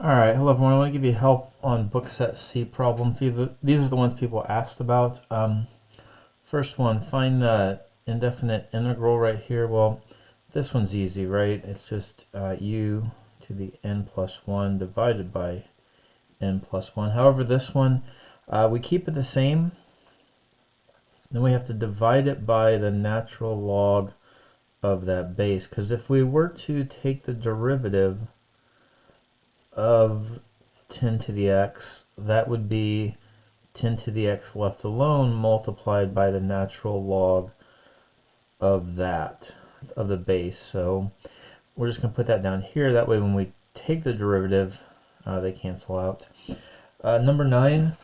Alright, hello everyone. I want to give you help on book set C problems. These are the ones people asked about. First one, find the indefinite integral right here. Well, this one's easy, right? It's just u to the n plus 1 divided by n plus 1. However, this one, we keep it the same. Then we have to divide it by the natural log of that base. Because if we were to take the derivative of 10 to the x, that would be 10 to the x left alone multiplied by the natural log of the base. So we're just going to put that down here. That way when we take the derivative, they cancel out. Number 9,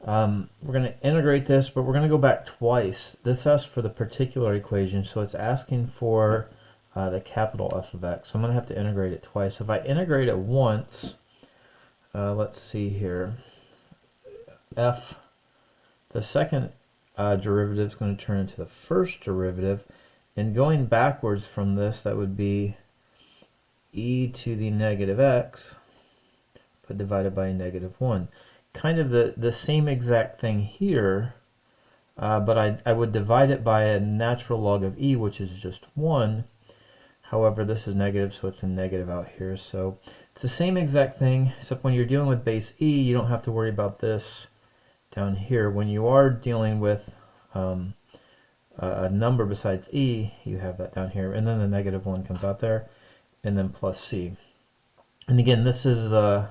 we're going to integrate this, but we're going to go back twice. This asks for the particular equation, so it's asking for the capital F of x. So I'm going to have to integrate it twice. If I integrate it once, let's see here, f, the second derivative is going to turn into the first derivative, and going backwards from this, that would be e to the negative x, but divided by a negative 1. Kind of the same exact thing here, but I would divide it by a natural log of e, which is just 1. However, this is negative, so it's a negative out here. So it's the same exact thing, except when you're dealing with base e, you don't have to worry about this down here. When you are dealing with a number besides e, you have that down here, and then the negative 1 comes out there, and then plus c. And again, this is the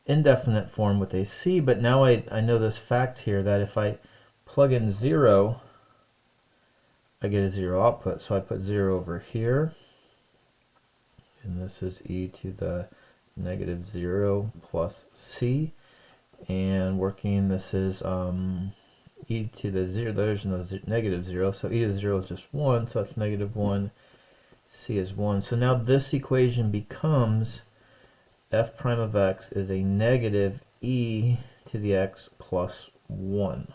indefinite form with a c, but now I know this fact here that if I plug in 0, I get a 0 output. So I put 0 over here, and this is e to the negative 0 plus c, and working, this is e to the 0, there's no negative 0, so e to the 0 is just 1, so that's negative 1, c is 1. So now this equation becomes f prime of x is a negative e to the x plus 1,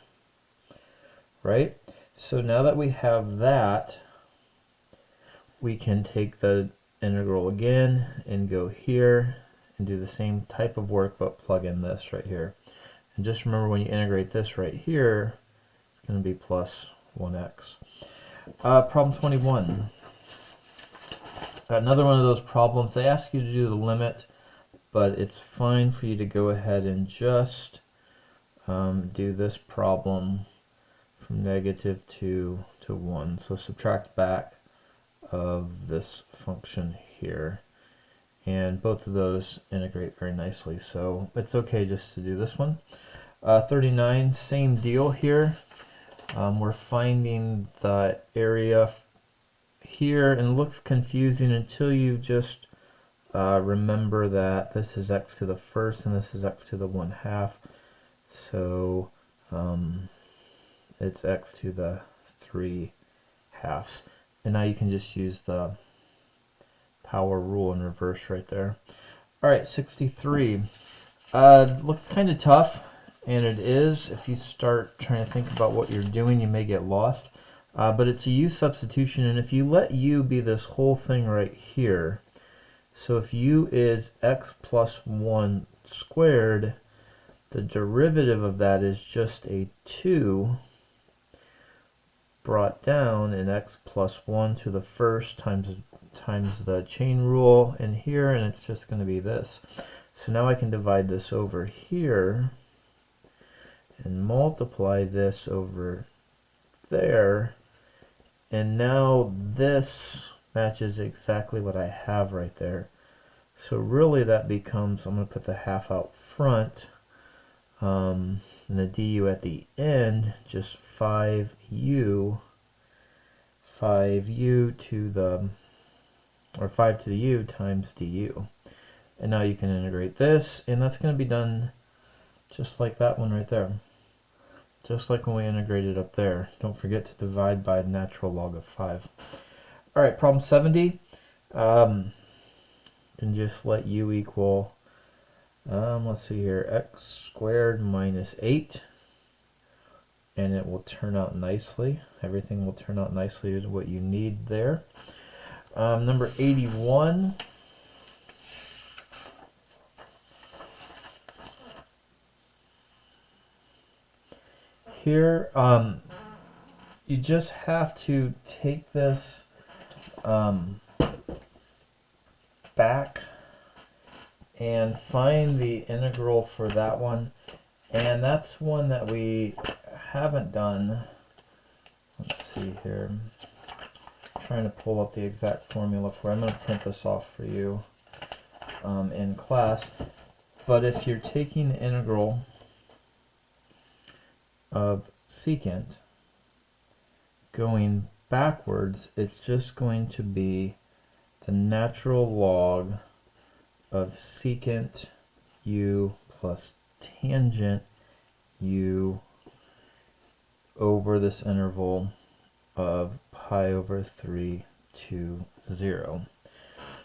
right? So now that we have that, we can take the integral again and go here and do the same type of work, but plug in this right here. And just remember, when you integrate this right here, it's going to be plus 1x. Problem 21. Another one of those problems, they ask you to do the limit, but it's fine for you to go ahead and just do this problem from negative 2 to 1. So subtract back of this function here. And both of those integrate very nicely. So it's okay just to do this one. 39, same deal here. We're finding the area here, and it looks confusing until you just remember that this is x to the first and this is x to the 1/2. So it's x to the 3/2. And now you can just use the power rule in reverse right there. Alright, 63. Looks kind of tough, and it is. If you start trying to think about what you're doing, you may get lost. But it's a u substitution, and if you let u be this whole thing right here, so if u is x plus 1 squared, the derivative of that is just a 2 brought down in x plus 1 to the first times the chain rule in here, and it's just going to be this. So now I can divide this over here and multiply this over there, and now this matches exactly what I have right there. So really that becomes, I'm going to put the half out front, and the du at the end, just 5u to the, or 5 to the u times du. And now you can integrate this, and that's going to be done just like that one right there. Just like when we integrated up there. Don't forget to divide by the natural log of 5. Alright, problem 70. And just let u equal, let's see here, x squared minus 8. And it will turn out nicely. Everything will turn out nicely to what you need there. Number 81. here, you just have to take this back and find the integral for that one, and that's one that we haven't done. Let's see here. I'm trying to pull up the exact formula for it. I'm going to print this off for you in class. But if you're taking the integral of secant going backwards, it's just going to be the natural log of secant u plus tangent u over this interval of pi over 3 to 0.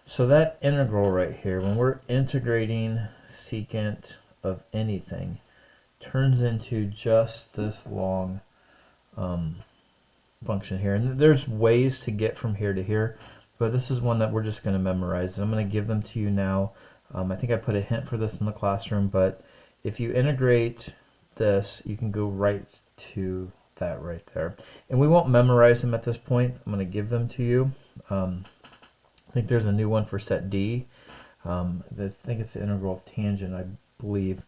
So that integral right here, when we're integrating secant of anything, turns into just this long function here. And there's ways to get from here to here, but this is one that we're just going to memorize. And I'm going to give them to you now. I think I put a hint for this in the classroom, but if you integrate this, you can go right to that right there. And we won't memorize them at this point. I'm going to give them to you. I think there's a new one for set D. I think it's the integral of tangent, I believe.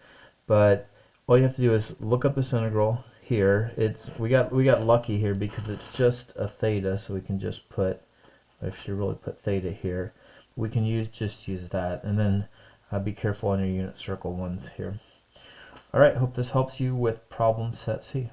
But all you have to do is look up this integral here. We got lucky here because it's just a theta, so we can just put, I should really put theta here. We can just use that, and then be careful on your unit circle ones here. All right, hope this helps you with problem set C.